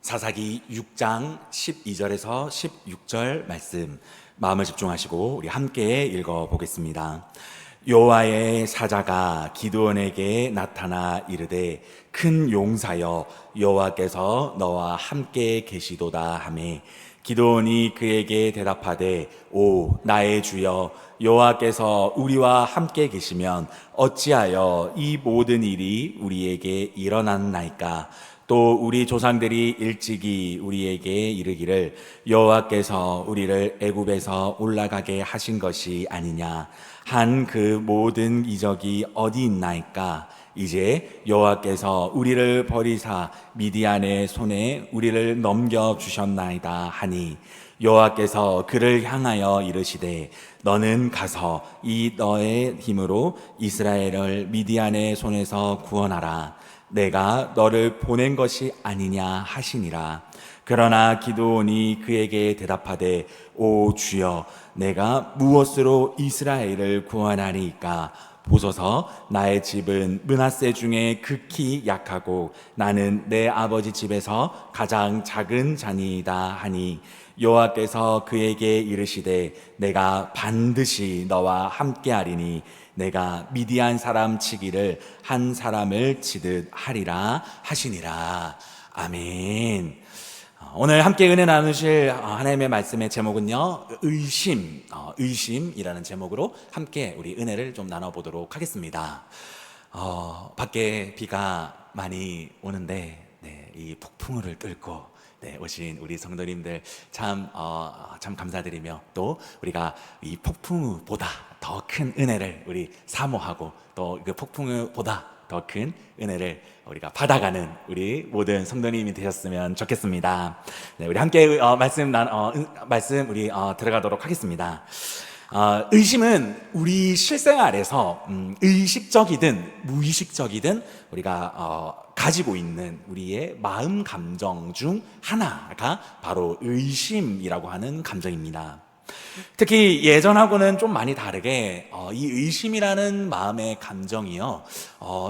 사사기 6장 12절에서 16절 말씀 마음을 집중하시고 우리 함께 읽어보겠습니다. 여호와의 사자가 기드온에게 나타나 이르되 큰 용사여 여호와께서 너와 함께 계시도다 하매 기드온이 그에게 대답하되 오 나의 주여 여호와께서 우리와 함께 계시면 어찌하여 이 모든 일이 우리에게 일어났나이까. 또 우리 조상들이 일찍이 우리에게 이르기를 여호와께서 우리를 애굽에서 올라가게 하신 것이 아니냐 한 그 모든 이적이 어디 있나이까. 이제 여호와께서 우리를 버리사 미디안의 손에 우리를 넘겨 주셨나이다 하니 여호와께서 그를 향하여 이르시되 너는 가서 이 너의 힘으로 이스라엘을 미디안의 손에서 구원하라. 내가 너를 보낸 것이 아니냐 하시니라. 그러나 기드온이 그에게 대답하되 오 주여 내가 무엇으로 이스라엘을 구원하리이까. 보소서 나의 집은 므낫세 중에 극히 약하고 나는 내 아버지 집에서 가장 작은 자니이다 하니 여호와께서 그에게 이르시되 내가 반드시 너와 함께하리니 내가 미디안 사람 치기를 한 사람을 치듯 하리라 하시니라. 아멘. 오늘 함께 은혜 나누실 하나님의 말씀의 제목은요, 의심이라는 제목으로 함께 우리 은혜를 좀 나눠보도록 하겠습니다. 밖에 비가 많이 오는데 이 폭풍우를 뚫고 오신 우리 성도님들 참 감사드리며, 또 우리가 이 폭풍우보다 더 큰 은혜를 우리 사모하고 또 그 폭풍우보다 더 큰 은혜를 우리가 받아가는 우리 모든 성도님이 되셨으면 좋겠습니다. 우리 함께 말씀 우리 들어가도록 하겠습니다. 의심은 우리 실생활에서 의식적이든 무의식적이든 우리가 가지고 있는 우리의 마음 감정 중 하나가 바로 의심이라고 하는 감정입니다. 특히 예전하고는 좀 많이 다르게 이 의심이라는 마음의 감정이요,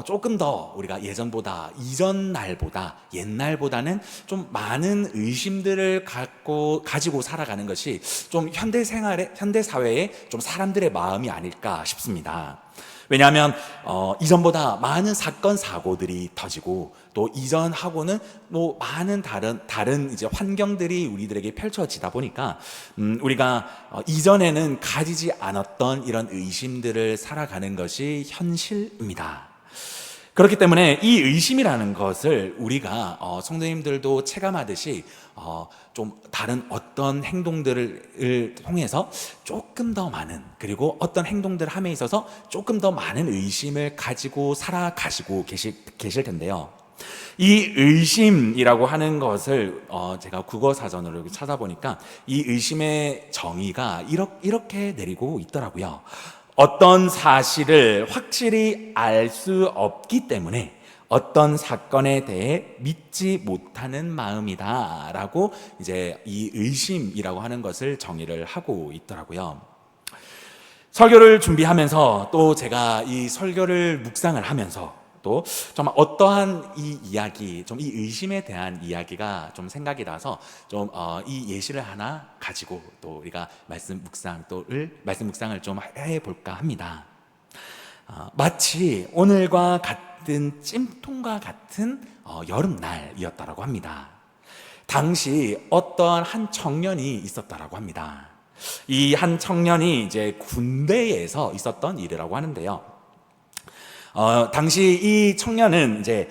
조금 더 우리가 예전보다, 이전 날보다, 옛날보다는 좀 많은 의심들을 가지고 살아가는 것이 좀 현대 사회의 좀 사람들의 마음이 아닐까 싶습니다. 왜냐하면 이전보다 많은 사건 사고들이 터지고, 또 이전하고는 또 많은 다른 이제 환경들이 우리들에게 펼쳐지다 보니까 우리가 이전에는 가지지 않았던 이런 의심들을 살아가는 것이 현실입니다. 그렇기 때문에 이 의심이라는 것을 우리가 성도님들도 체감하듯이 좀 다른 어떤 행동들을 통해서 조금 더 많은, 그리고 어떤 행동들 함에 있어서 조금 더 많은 의심을 가지고 살아가시고 계실 텐데요. 이 의심이라고 하는 것을 제가 국어 사전으로 찾아보니까 이 의심의 정의가 이렇게 내리고 있더라고요. 어떤 사실을 확실히 알 수 없기 때문에 어떤 사건에 대해 믿지 못하는 마음이다 라고 이제 이 의심이라고 하는 것을 정의를 하고 있더라고요. 설교를 준비하면서, 또 제가 이 설교를 묵상을 하면서, 또 정말 어떠한 이 이야기, 좀 이 의심에 대한 이야기가 좀 생각이 나서 좀 이 예시를 하나 가지고 또 우리가 말씀 묵상을 좀 해볼까 합니다. 마치 오늘과 같은 찜통과 같은 여름날이었다라고 합니다. 당시 어떠한 한 청년이 있었다라고 합니다. 이 한 청년이 이제 군대에서 있었던 일이라고 하는데요. 당시 이 청년은 이제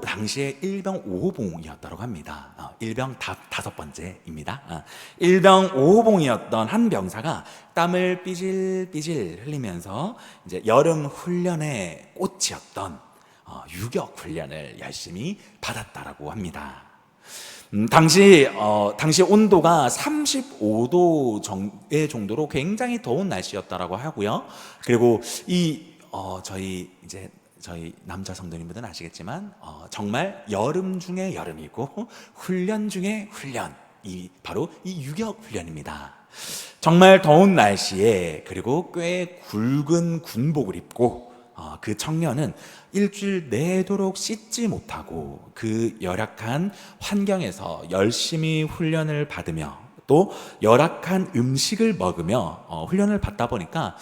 당시에 일병 5호봉이었다고 합니다. 일병 다섯 번째입니다. 일병 5호봉이었던 한 병사가 땀을 삐질삐질 흘리면서 이제 여름 훈련의 꽃이었던 유격 훈련을 열심히 받았다라고 합니다. 당시 온도가 35도 정도로 굉장히 더운 날씨였다라고 하고요. 그리고 저희 남자 성도님들은 아시겠지만 정말 여름 중에 여름이고 훈련 중에 훈련이 바로 이 유격 훈련입니다. 정말 더운 날씨에, 그리고 꽤 굵은 군복을 입고 그 청년은 일주일 내도록 씻지 못하고 그 열악한 환경에서 열심히 훈련을 받으며 또 열악한 음식을 먹으며 훈련을 받다 보니까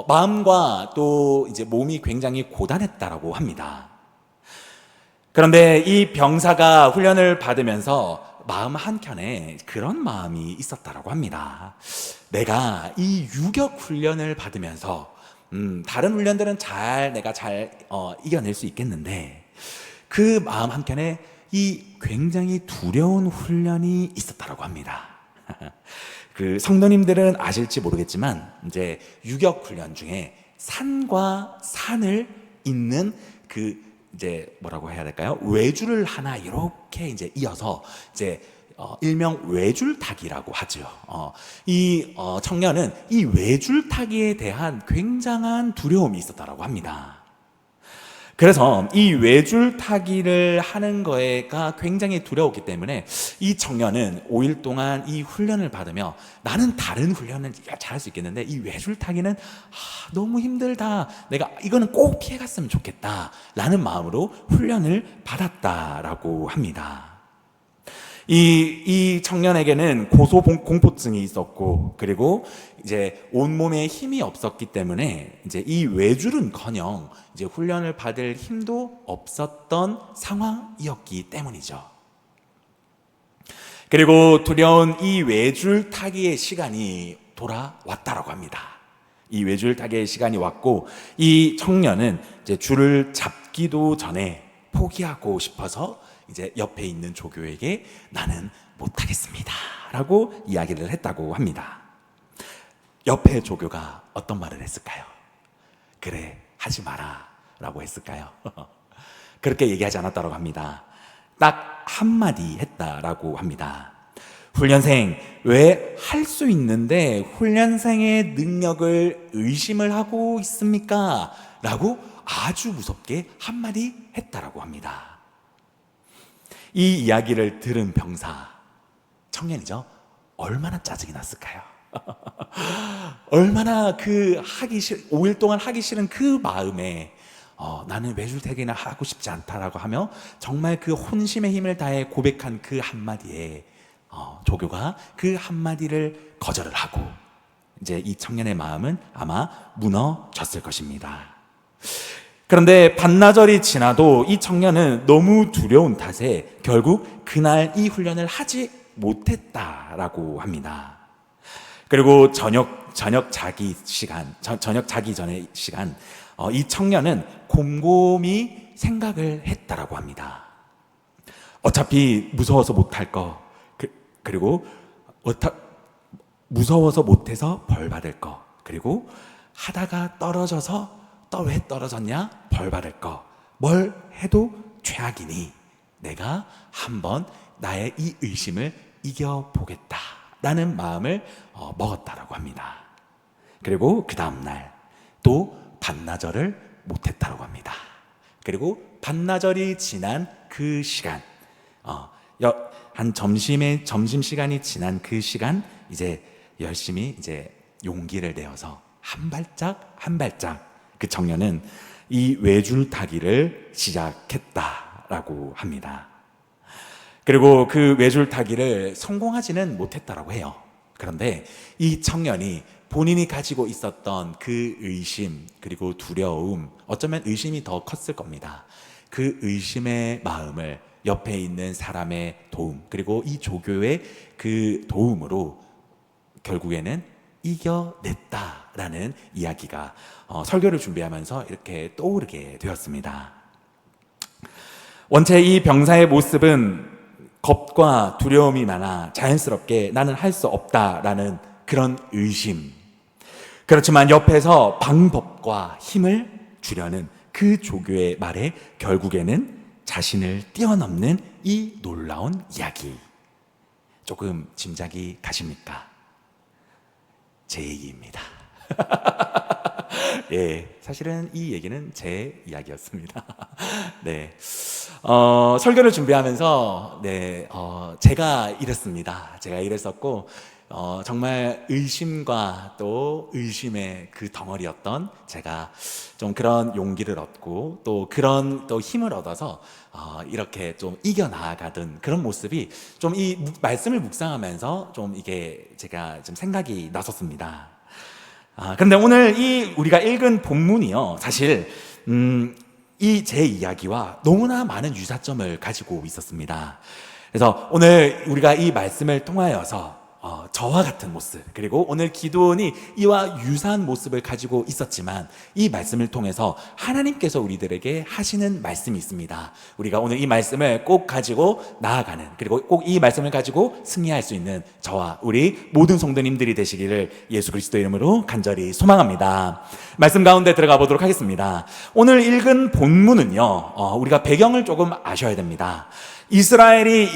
마음과 또 이제 몸이 굉장히 고단했다라고 합니다. 그런데 이 병사가 훈련을 받으면서 마음 한켠에 그런 마음이 있었다라고 합니다. 내가 이 유격 훈련을 받으면서 다른 훈련들은 내가 잘 이겨낼 수 있겠는데 그 마음 한켠에 이 굉장히 두려운 훈련이 있었다라고 합니다. 그 성도님들은 아실지 모르겠지만 이제 유격 훈련 중에 산과 산을 잇는 그 이제 뭐라고 해야 될까요? 외줄을 하나 이렇게 이제 이어서 이제 일명 외줄타기라고 하죠. 이 청년은 이 외줄타기에 대한 굉장한 두려움이 있었다라고 합니다. 그래서 이 외줄타기를 하는 거가 굉장히 두려웠기 때문에 이 청년은 5일 동안 이 훈련을 받으며 나는 다른 훈련을 잘할 수 있겠는데 이 외줄타기는 너무 힘들다. 내가 이거는 꼭 피해갔으면 좋겠다. 라는 마음으로 훈련을 받았다라고 합니다. 이 청년에게는 고소공포증이 있었고, 그리고 이제 온몸에 힘이 없었기 때문에 이제 이 외줄은커녕 이제 훈련을 받을 힘도 없었던 상황이었기 때문이죠. 그리고 두려운 이 외줄 타기의 시간이 돌아왔다라고 합니다. 이 외줄 타기의 시간이 왔고, 이 청년은 이제 줄을 잡기도 전에 포기하고 싶어서 이제 옆에 있는 조교에게 나는 못하겠습니다 라고 이야기를 했다고 합니다. 옆에 조교가 어떤 말을 했을까요? 그래, 하지 마라 라고 했을까요? 그렇게 얘기하지 않았다고 합니다. 딱 한마디 했다라고 합니다. 훈련생, 왜 할 수 있는데 훈련생의 능력을 의심을 하고 있습니까? 라고 아주 무섭게 한마디 했다라고 합니다. 이 이야기를 들은 병사, 청년이죠. 얼마나 짜증이 났을까요? 얼마나 5일 동안 하기 싫은 그 마음에 나는 외줄타기나 하고 싶지 않다라고 하며 정말 그 혼심의 힘을 다해 고백한 그 한마디에 조교가 그 한마디를 거절을 하고 이제 이 청년의 마음은 아마 무너졌을 것입니다. 그런데 반나절이 지나도 이 청년은 너무 두려운 탓에 결국 그날 이 훈련을 하지 못했다라고 합니다. 그리고 저녁 자기 전의 시간, 이 청년은 곰곰이 생각을 했다라고 합니다. 어차피 무서워서 못할 거, 그리고 무서워서 못해서 벌 받을 거, 그리고 하다가 떨어져서 왜 떨어졌냐? 벌 받을 거. 뭘 해도 죄악이니 내가 한번 나의 이 의심을 이겨보겠다라는 마음을 먹었다라고 합니다. 그리고 그 다음날 또 반나절을 못했다고 합니다. 그리고 반나절이 지난 그 시간, 한 점심시간이 지난 그 시간, 이제 열심히 이제 용기를 내어서 한 발짝 그 청년은 이 외줄타기를 시작했다라고 합니다. 그리고 그 외줄타기를 성공하지는 못했다라고 해요. 그런데 이 청년이 본인이 가지고 있었던 그 의심, 그리고 두려움, 어쩌면 의심이 더 컸을 겁니다. 그 의심의 마음을 옆에 있는 사람의 도움, 그리고 이 조교의 그 도움으로 결국에는 이겨냈다라는 이야기가 설교를 준비하면서 이렇게 떠오르게 되었습니다. 원체 이 병사의 모습은 겁과 두려움이 많아 자연스럽게 나는 할 수 없다라는 그런 의심, 그렇지만 옆에서 방법과 힘을 주려는 그 조교의 말에 결국에는 자신을 뛰어넘는 이 놀라운 이야기, 조금 짐작이 가십니까? 제 얘기입니다. 예, 사실은 이 얘기는 제 이야기였습니다. 네, 설교를 준비하면서 제가 이랬습니다. 제가 이랬었고, 정말 의심과 또 의심의 그 덩어리였던 제가 좀 그런 용기를 얻고 또 그런 또 힘을 얻어서 이렇게 좀 이겨나가던 그런 모습이 좀 이 말씀을 묵상하면서 좀 이게 제가 좀 생각이 났었습니다. 그런데 오늘 이 우리가 읽은 본문이요, 사실 이 제 이야기와 너무나 많은 유사점을 가지고 있었습니다. 그래서 오늘 우리가 이 말씀을 통하여서 저와 같은 모습, 그리고 오늘 기드온이 이와 유사한 모습을 가지고 있었지만 이 말씀을 통해서 하나님께서 우리들에게 하시는 말씀이 있습니다. 우리가 오늘 이 말씀을 꼭 가지고 나아가는, 그리고 꼭 이 말씀을 가지고 승리할 수 있는 저와 우리 모든 성도님들이 되시기를 예수 그리스도 이름으로 간절히 소망합니다. 말씀 가운데 들어가 보도록 하겠습니다. 오늘 읽은 본문은요, 우리가 배경을 조금 아셔야 됩니다. 이스라엘이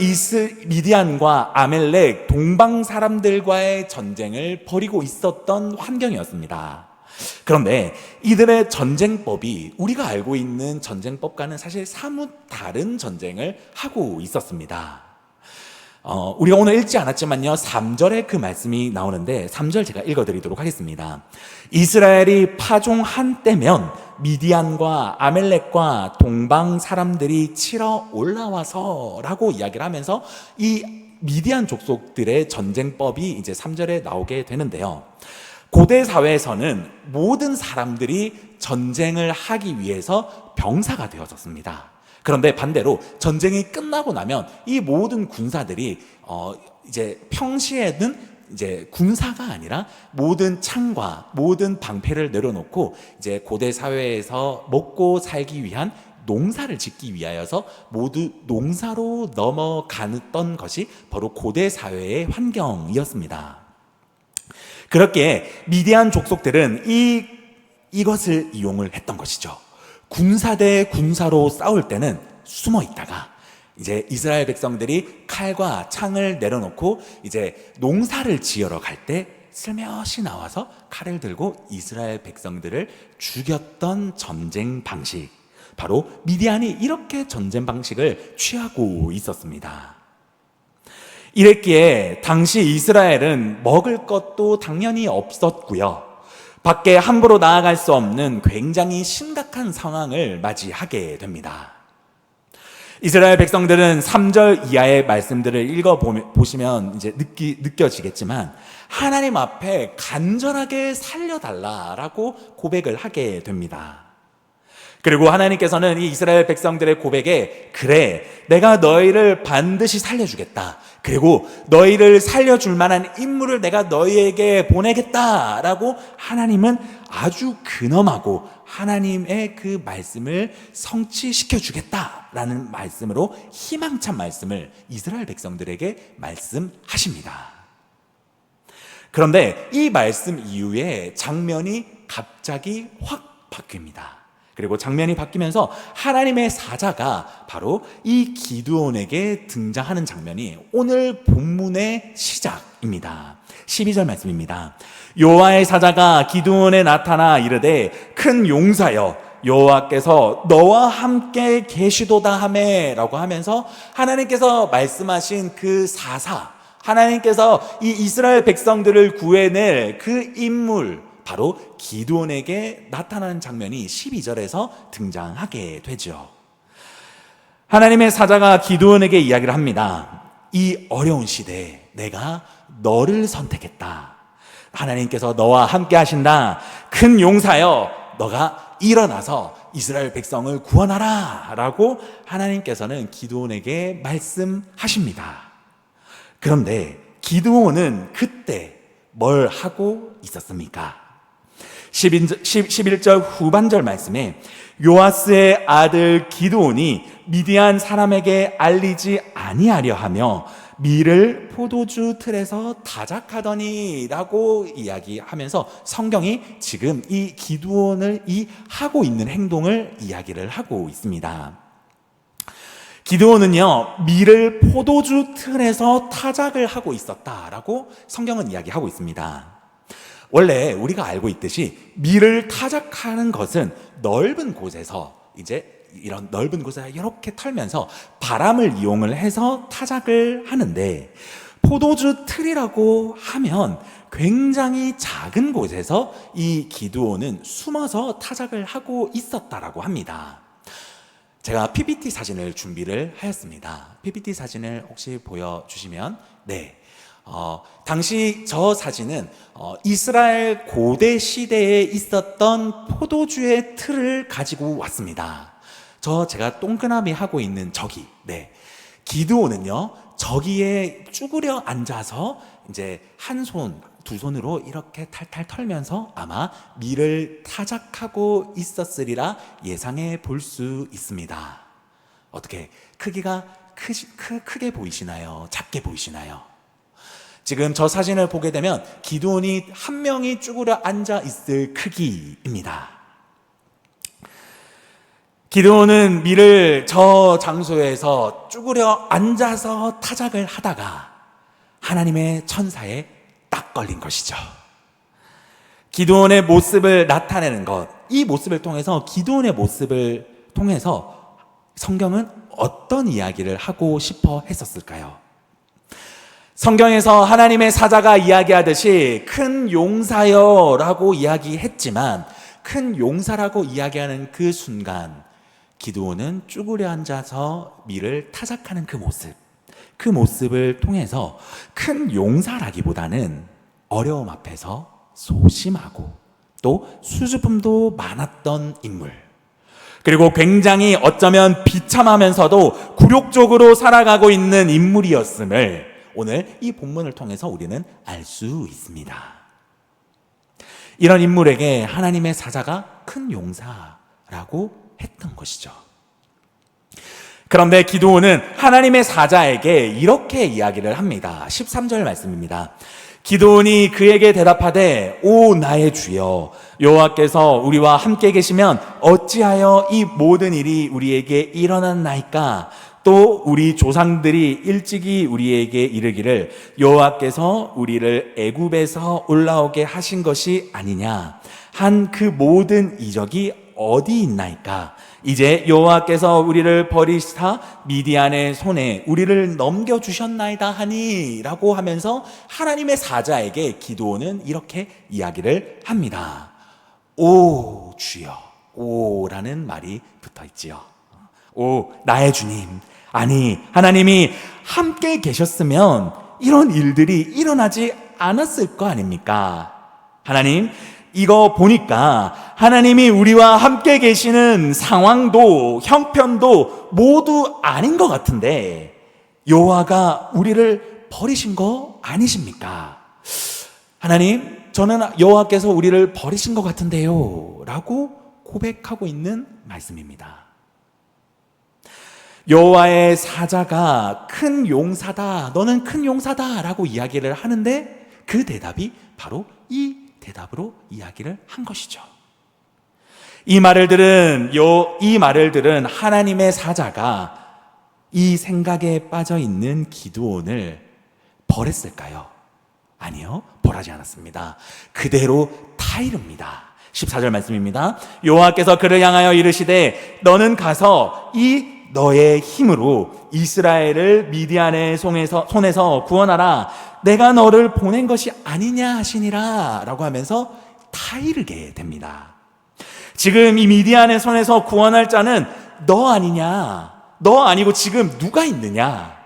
미디안과 아멜렉 동방 사람들과의 전쟁을 벌이고 있었던 환경이었습니다. 그런데 이들의 전쟁법이 우리가 알고 있는 전쟁법과는 사실 사뭇 다른 전쟁을 하고 있었습니다. 우리가 오늘 읽지 않았지만요, 3절에 그 말씀이 나오는데 3절 제가 읽어드리도록 하겠습니다. 이스라엘이 파종 한때면 미디안과 아멜렉과 동방 사람들이 치러 올라와서 라고 이야기를 하면서 이 미디안 족속들의 전쟁법이 이제 3절에 나오게 되는데요, 고대 사회에서는 모든 사람들이 전쟁을 하기 위해서 병사가 되었었습니다. 그런데 반대로 전쟁이 끝나고 나면 이 모든 군사들이 이제 평시에는 이제 군사가 아니라 모든 창과 모든 방패를 내려놓고 이제 고대 사회에서 먹고 살기 위한 농사를 짓기 위하여서 모두 농사로 넘어가던 것이 바로 고대 사회의 환경이었습니다. 그렇게 미디안 족속들은 이것을 이용을 했던 것이죠. 군사 대 군사로 싸울 때는 숨어 있다가 이제 이스라엘 백성들이 칼과 창을 내려놓고 이제 농사를 지으러 갈 때 슬며시 나와서 칼을 들고 이스라엘 백성들을 죽였던 전쟁 방식, 바로 미디안이 이렇게 전쟁 방식을 취하고 있었습니다. 이랬기에 당시 이스라엘은 먹을 것도 당연히 없었고요, 밖에 함부로 나아갈 수 없는 굉장히 심각한 상황을 맞이하게 됩니다. 이스라엘 백성들은 3절 이하의 말씀들을 읽어보시면 이제 느껴지겠지만 하나님 앞에 간절하게 살려달라라고 고백을 하게 됩니다. 그리고 하나님께서는 이 이스라엘 백성들의 고백에 그래, 내가 너희를 반드시 살려주겠다, 그리고 너희를 살려줄 만한 인물을 내가 너희에게 보내겠다라고 하나님은 아주 근엄하고 하나님의 그 말씀을 성취시켜 주겠다라는 말씀으로 희망찬 말씀을 이스라엘 백성들에게 말씀하십니다. 그런데 이 말씀 이후에 장면이 갑자기 확 바뀝니다. 그리고 장면이 바뀌면서 하나님의 사자가 바로 이 기드온에게 등장하는 장면이 오늘 본문의 시작입니다. 12절 말씀입니다. 여호와의 사자가 기드온에 나타나 이르되 큰 용사여, 여호와께서 너와 함께 계시도다 하매 라고 하면서 하나님께서 말씀하신 그 사사, 하나님께서 이 이스라엘 백성들을 구해낼 그 인물, 바로 기드온에게 나타나는 장면이 12절에서 등장하게 되죠. 하나님의 사자가 기드온에게 이야기를 합니다. 이 어려운 시대에 내가 너를 선택했다. 하나님께서 너와 함께 하신다. 큰 용사여, 너가 일어나서 이스라엘 백성을 구원하라 라고 하나님께서는 기드온에게 말씀하십니다. 그런데 기드온은 그때 뭘 하고 있었습니까? 11절 후반절 말씀에 요아스의 아들 기드온이 미디안 사람에게 알리지 아니하려 하며 밀을 포도주 틀에서 타작하더니 라고 이야기하면서 성경이 지금 이 기드온을 하고 있는 행동을 이야기를 하고 있습니다. 기드온은요, 밀을 포도주 틀에서 타작을 하고 있었다라고 성경은 이야기하고 있습니다. 원래 우리가 알고 있듯이 밀을 타작하는 것은 넓은 곳에서 이제 이런 넓은 곳에 이렇게 털면서 바람을 이용을 해서 타작을 하는데, 포도주 틀이라고 하면 굉장히 작은 곳에서 이 기드온은 숨어서 타작을 하고 있었다라고 합니다. 제가 PPT 사진을 준비를 하였습니다. PPT 사진을 혹시 보여주시면, 네. 당시 저 사진은 이스라엘 고대 시대에 있었던 포도주의 틀을 가지고 왔습니다. 제가 동그라미 하고 있는 저기, 네. 기드온은요, 저기에 쭈그려 앉아서 이제 한 손, 두 손으로 이렇게 탈탈 털면서 아마 밀을 타작하고 있었으리라 예상해 볼 수 있습니다. 어떻게 크기가 크게 보이시나요? 작게 보이시나요? 지금 저 사진을 보게 되면 기드온이 한 명이 쭈그려 앉아 있을 크기입니다. 기드온은 밀을 저 장소에서 쭈그려 앉아서 타작을 하다가 하나님의 천사에 딱 걸린 것이죠. 기드온의 모습을 나타내는 것, 이 모습을 통해서, 기드온의 모습을 통해서 성경은 어떤 이야기를 하고 싶어 했었을까요? 성경에서 하나님의 사자가 이야기하듯이 큰 용사여 라고 이야기했지만, 큰 용사라고 이야기하는 그 순간 기드온은 쭈그려 앉아서 밀을 타작하는 그 모습을 통해서 큰 용사라기보다는 어려움 앞에서 소심하고 또 수줍음도 많았던 인물, 그리고 굉장히 어쩌면 비참하면서도 굴욕적으로 살아가고 있는 인물이었음을 오늘 이 본문을 통해서 우리는 알 수 있습니다. 이런 인물에게 하나님의 사자가 큰 용사라고 했던 것이죠. 그런데 기드온은 하나님의 사자에게 이렇게 이야기를 합니다. 13절 말씀입니다. 기드온이 그에게 대답하되, 오 나의 주여, 여호와께서 우리와 함께 계시면 어찌하여 이 모든 일이 우리에게 일어났나이까? 또 우리 조상들이 일찍이 우리에게 이르기를 여호와께서 우리를 애굽에서 올라오게 하신 것이 아니냐 한 그 모든 이적이 어디 있나이까? 이제 여호와께서 우리를 버리시사 미디안의 손에 우리를 넘겨주셨나이다 하니 라고 하면서 하나님의 사자에게 기드온은 이렇게 이야기를 합니다. 오 주여, 오라는 말이 붙어 있지요. 오 나의 주님, 아니 하나님이 함께 계셨으면 이런 일들이 일어나지 않았을 거 아닙니까? 하나님, 이거 보니까 하나님이 우리와 함께 계시는 상황도 형편도 모두 아닌 것 같은데 여호와가 우리를 버리신 거 아니십니까? 하나님, 저는 여호와께서 우리를 버리신 것 같은데요 라고 고백하고 있는 말씀입니다. 여호와의 사자가 큰 용사다, 너는 큰 용사다 라고 이야기를 하는데 그 대답이 바로 이 대답으로 이야기를 한 것이죠. 이 말을 들은 하나님의 사자가 이 생각에 빠져 있는 기드온을 벌했을까요? 아니요, 벌하지 않았습니다. 그대로 타이릅니다. 14절 말씀입니다. 여호와께서 그를 향하여 이르시되 너는 가서 이 너의 힘으로 이스라엘을 미디안의 손에서 구원하라. 내가 너를 보낸 것이 아니냐 하시니라 라고 하면서 타이르게 됩니다. 지금 이 미디안의 손에서 구원할 자는 너 아니냐? 너 아니고 지금 누가 있느냐?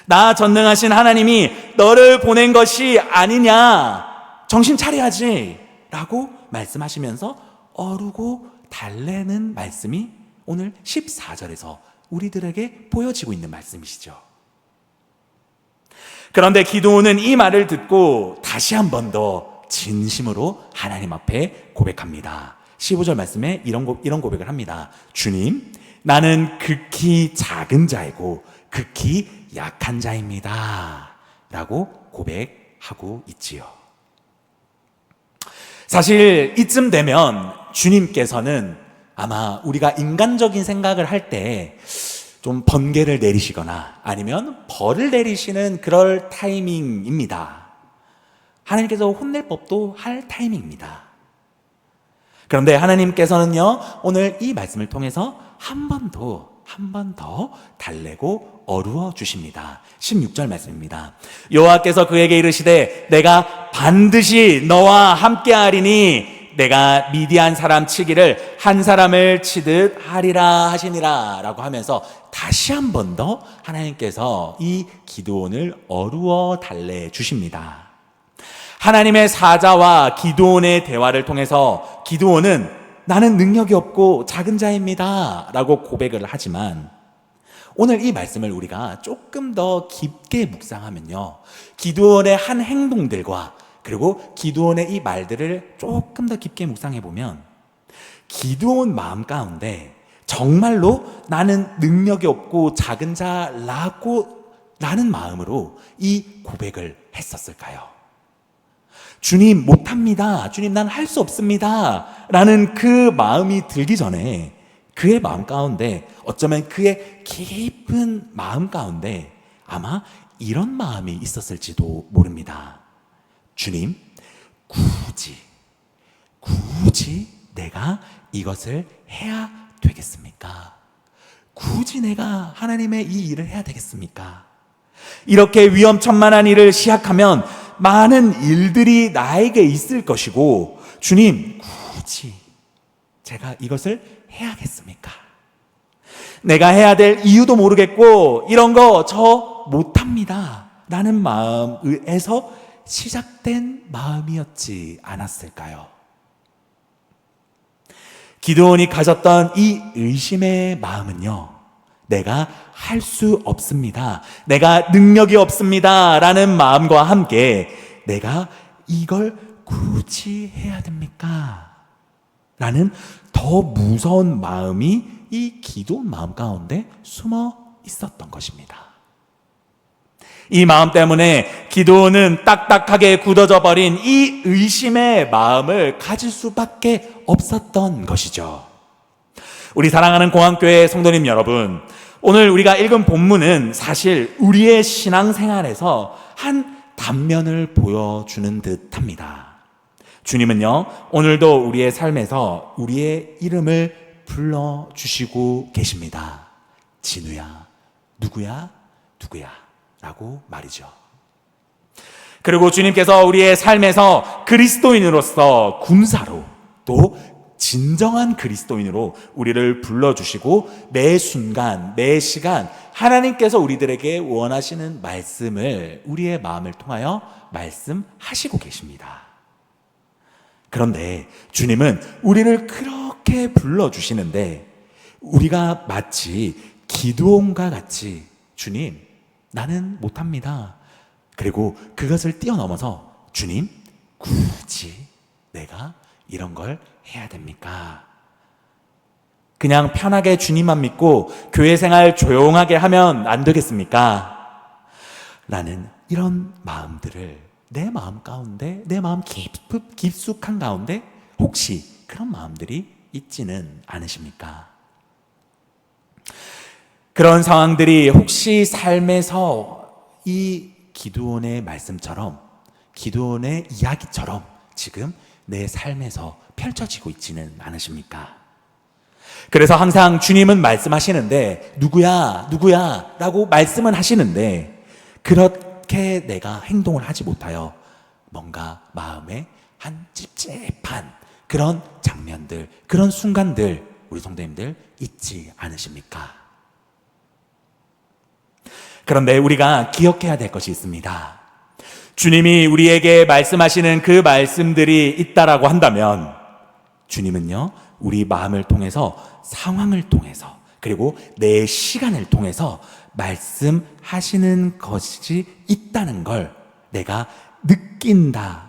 나 전능하신 하나님이 너를 보낸 것이 아니냐? 정신 차려야지 라고 말씀하시면서 어루고 달래는 말씀이 오늘 14절에서 우리들에게 보여지고 있는 말씀이시죠. 그런데 기드온은 이 말을 듣고 다시 한 번 더 진심으로 하나님 앞에 고백합니다. 15절 말씀에 이런 고백을 합니다. 주님, 나는 극히 작은 자이고 극히 약한 자입니다 라고 고백하고 있지요. 사실 이쯤 되면 주님께서는 아마 우리가 인간적인 생각을 할 때 좀 번개를 내리시거나 아니면 벌을 내리시는 그럴 타이밍입니다. 하나님께서 혼낼 법도 할 타이밍입니다. 그런데 하나님께서는요, 오늘 이 말씀을 통해서 한 번도 한 번 더 달래고 어루어 주십니다. 16절 말씀입니다. 여호와께서 그에게 이르시되 내가 반드시 너와 함께하리니 내가 미디안 사람 치기를 한 사람을 치듯 하리라 하시니라 라고 하면서 다시 한 번 더 하나님께서 이 기드온을 어루어 달래 주십니다. 하나님의 사자와 기드온의 대화를 통해서 기드온은 나는 능력이 없고 작은 자입니다 라고 고백을 하지만 오늘 이 말씀을 우리가 조금 더 깊게 묵상하면요, 기드온의 한 행동들과 그리고 기드온의 이 말들을 조금 더 깊게 묵상해 보면 기드온 마음 가운데 정말로 나는 능력이 없고 작은 자라고 라는 마음으로 이 고백을 했었을까요? 주님 못합니다, 주님 난 할 수 없습니다 라는 그 마음이 들기 전에 그의 마음 가운데, 어쩌면 그의 깊은 마음 가운데 아마 이런 마음이 있었을지도 모릅니다. 주님, 굳이 내가 이것을 해야 되겠습니까? 굳이 내가 하나님의 이 일을 해야 되겠습니까? 이렇게 위험천만한 일을 시작하면 많은 일들이 나에게 있을 것이고, 주님, 굳이 제가 이것을 해야겠습니까? 내가 해야 될 이유도 모르겠고 이런 거 저 못합니다 라는 마음에서 시작된 마음이었지 않았을까요? 기드온이 가졌던 이 의심의 마음은요, 내가 할 수 없습니다, 내가 능력이 없습니다 라는 마음과 함께 내가 이걸 굳이 해야 됩니까? 라는 더 무서운 마음이 이 기드온 마음 가운데 숨어 있었던 것입니다. 이 마음 때문에 기드온은 딱딱하게 굳어져 버린 이 의심의 마음을 가질 수밖에 없었던 것이죠. 우리 사랑하는 공항교회 성도님 여러분, 오늘 우리가 읽은 본문은 사실 우리의 신앙생활에서 한 단면을 보여주는 듯합니다. 주님은요, 오늘도 우리의 삶에서 우리의 이름을 불러주시고 계십니다. 진우야, 누구야 라고 말이죠. 그리고 주님께서 우리의 삶에서 그리스도인으로서 군사로, 또 진정한 그리스도인으로 우리를 불러주시고 매 순간 매 시간 하나님께서 우리들에게 원하시는 말씀을 우리의 마음을 통하여 말씀하시고 계십니다. 그런데 주님은 우리를 그렇게 불러주시는데 우리가 마치 기드온과 같이 주님, 나는 못합니다, 그리고 그것을 뛰어넘어서 주님, 굳이 내가 이런 걸 해야 됩니까? 그냥 편하게 주님만 믿고 교회 생활 조용하게 하면 안 되겠습니까? 라는 이런 마음들을 내 마음 가운데, 내 마음 깊숙한 가운데 혹시 그런 마음들이 있지는 않으십니까? 그런 상황들이 혹시 삶에서 이 기드온의 말씀처럼, 기드온의 이야기처럼 지금 내 삶에서 펼쳐지고 있지는 않으십니까? 그래서 항상 주님은 말씀하시는데 누구야 라고 말씀은 하시는데 그렇게 내가 행동을 하지 못하여 뭔가 마음에 한 찝찝한 그런 장면들, 그런 순간들 우리 성도님들 있지 않으십니까? 그런데 우리가 기억해야 될 것이 있습니다. 주님이 우리에게 말씀하시는 그 말씀들이 있다라고 한다면 주님은요, 우리 마음을 통해서, 상황을 통해서, 그리고 내 시간을 통해서 말씀하시는 것이 있다는 걸 내가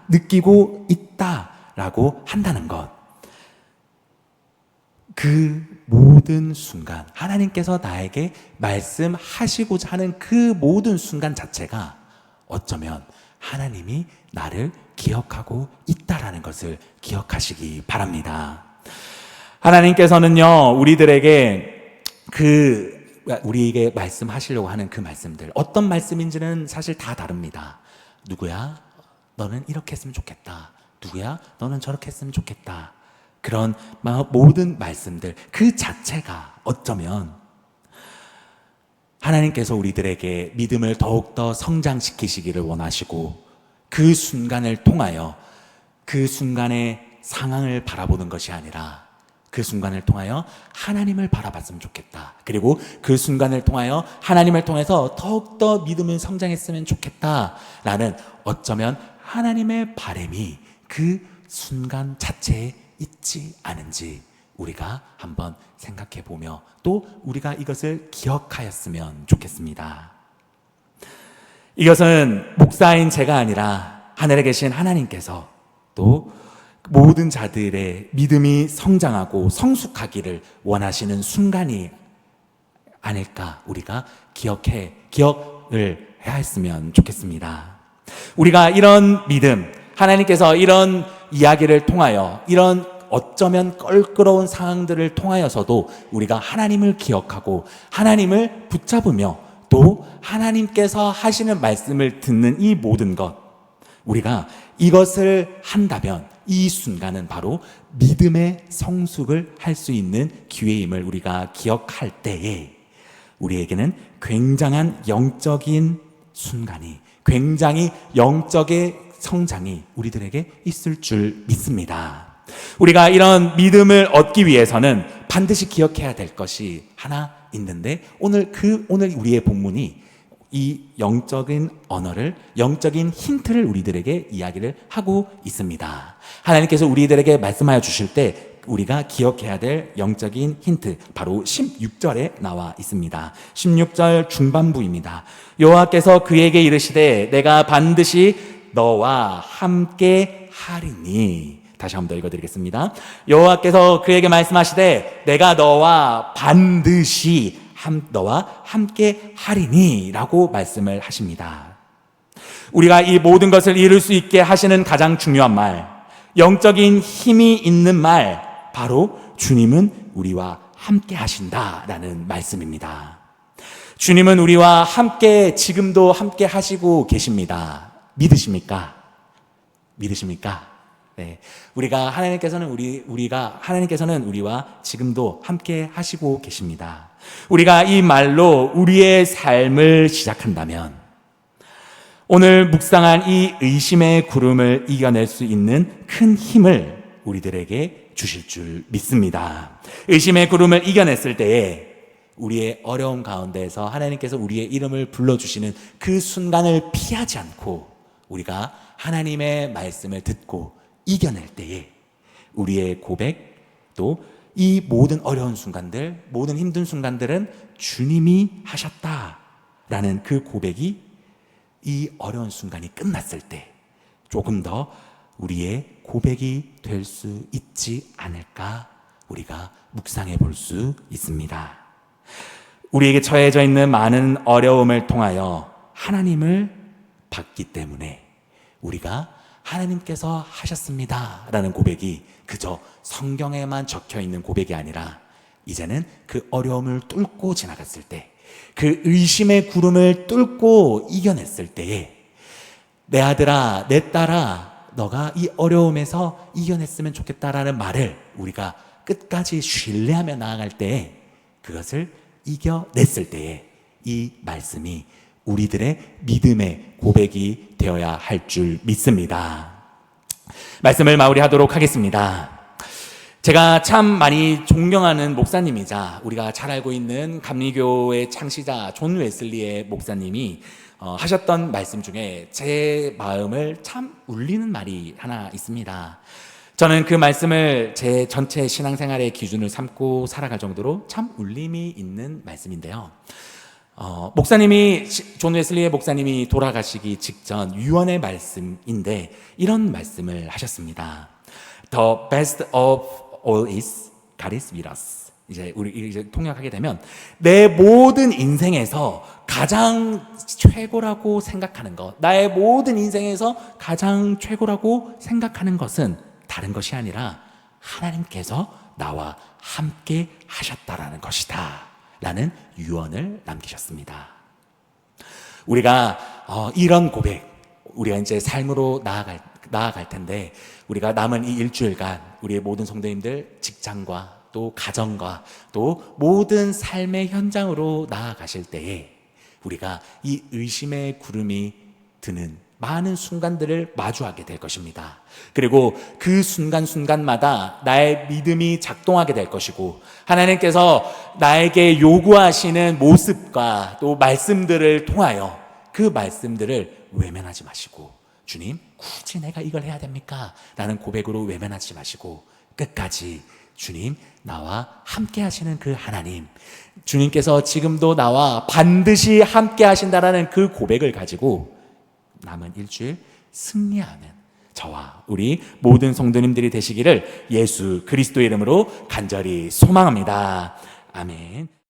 느끼고 있다라고 한다는 것, 그 모든 순간, 하나님께서 나에게 말씀하시고자 하는 그 모든 순간 자체가 어쩌면 하나님이 나를 기억하고 있다라는 것을 기억하시기 바랍니다. 하나님께서는요, 우리에게 말씀하시려고 하는 그 말씀들, 어떤 말씀인지는 사실 다 다릅니다. 누구야? 너는 이렇게 했으면 좋겠다. 누구야? 너는 저렇게 했으면 좋겠다. 그런 모든 말씀들 그 자체가 어쩌면 하나님께서 우리들에게 믿음을 더욱더 성장시키시기를 원하시고 그 순간을 통하여 그 순간의 상황을 바라보는 것이 아니라 그 순간을 통하여 하나님을 바라봤으면 좋겠다. 그리고 그 순간을 통하여 하나님을 통해서 더욱더 믿음을 성장했으면 좋겠다라는 어쩌면 하나님의 바람이 그 순간 자체에 있지 않은지 우리가 한번 생각해 보며 또 우리가 이것을 기억하였으면 좋겠습니다. 이것은 목사인 제가 아니라 하늘에 계신 하나님께서 또 모든 자들의 믿음이 성장하고 성숙하기를 원하시는 순간이 아닐까 우리가 기억을 해야 했으면 좋겠습니다. 우리가 이런 믿음, 하나님께서 이런 이야기를 통하여 이런 어쩌면 껄끄러운 상황들을 통하여서도 우리가 하나님을 기억하고 하나님을 붙잡으며 또 하나님께서 하시는 말씀을 듣는 이 모든 것, 우리가 이것을 한다면 이 순간은 바로 믿음의 성숙을 할 수 있는 기회임을 우리가 기억할 때에 우리에게는 굉장한 영적인 순간이, 굉장히 영적의 성장이 우리들에게 있을 줄 믿습니다. 우리가 이런 믿음을 얻기 위해서는 반드시 기억해야 될 것이 하나 있는데 오늘 우리의 본문이 이 영적인 언어를, 영적인 힌트를 우리들에게 이야기를 하고 있습니다. 하나님께서 우리들에게 말씀하여 주실 때 우리가 기억해야 될 영적인 힌트, 바로 16절에 나와 있습니다. 16절 중반부입니다. 여호와께서 그에게 이르시되 내가 반드시 너와 함께 하리니. 다시 한번 더 읽어드리겠습니다. 여호와께서 그에게 말씀하시되 내가 너와 반드시 너와 함께 하리니 라고 말씀을 하십니다. 우리가 이 모든 것을 이룰 수 있게 하시는 가장 중요한 말, 영적인 힘이 있는 말, 바로 주님은 우리와 함께 하신다라는 말씀입니다. 주님은 우리와 함께 지금도 함께 하시고 계십니다. 믿으십니까? 믿으십니까? 네. 하나님께서는 우리와 지금도 함께 하시고 계십니다. 우리가 이 말로 우리의 삶을 시작한다면 오늘 묵상한 이 의심의 구름을 이겨낼 수 있는 큰 힘을 우리들에게 주실 줄 믿습니다. 의심의 구름을 이겨냈을 때에 우리의 어려움 가운데에서 하나님께서 우리의 이름을 불러주시는 그 순간을 피하지 않고 우리가 하나님의 말씀을 듣고 이겨낼 때에 우리의 고백, 또 이 모든 어려운 순간들, 모든 힘든 순간들은 주님이 하셨다라는 그 고백이 이 어려운 순간이 끝났을 때 조금 더 우리의 고백이 될 수 있지 않을까 우리가 묵상해 볼 수 있습니다. 우리에게 처해져 있는 많은 어려움을 통하여 하나님을 받기 때문에 우리가 하나님께서 하셨습니다 라는 고백이 그저 성경에만 적혀 있는 고백이 아니라 이제는 그 어려움을 뚫고 지나갔을 때, 그 의심의 구름을 뚫고 이겨냈을 때에 내 아들아, 내 딸아, 너가 이 어려움에서 이겨냈으면 좋겠다라는 말을 우리가 끝까지 신뢰하며 나아갈 때에, 그것을 이겨냈을 때에 이 말씀이 우리들의 믿음의 고백이 되어야 할 줄 믿습니다. 말씀을 마무리하도록 하겠습니다. 제가 참 많이 존경하는 목사님이자 우리가 잘 알고 있는 감리교의 창시자 존 웨슬리의 목사님이 하셨던 말씀 중에 제 마음을 참 울리는 말이 하나 있습니다. 저는 그 말씀을 제 전체 신앙생활의 기준을 삼고 살아갈 정도로 참 울림이 있는 말씀인데요. 존 웨슬리의 목사님이 돌아가시기 직전 유언의 말씀인데 이런 말씀을 하셨습니다. The best of all is God is with us. 우리 통역하게 되면 내 모든 인생에서 가장 최고라고 생각하는 것, 나의 모든 인생에서 가장 최고라고 생각하는 것은 다른 것이 아니라 하나님께서 나와 함께 하셨다라는 것이다 라는 유언을 남기셨습니다. 우리가 이런 고백, 우리가 이제 삶으로 나아갈 텐데 우리가 남은 이 일주일간 우리의 모든 성도님들 직장과 또 가정과 또 모든 삶의 현장으로 나아가실 때에 우리가 이 의심의 구름이 드는 많은 순간들을 마주하게 될 것입니다. 그리고 그 순간순간마다 나의 믿음이 작동하게 될 것이고, 하나님께서 나에게 요구하시는 모습과 또 말씀들을 통하여 그 말씀들을 외면하지 마시고, 주님, 굳이 내가 이걸 해야 됩니까? 라는 고백으로 외면하지 마시고, 끝까지 주님, 나와 함께 하시는 그 하나님, 주님께서 지금도 나와 반드시 함께 하신다라는 그 고백을 가지고 남은 일주일 승리하는 저와 우리 모든 성도님들이 되시기를 예수 그리스도의 이름으로 간절히 소망합니다. 아멘.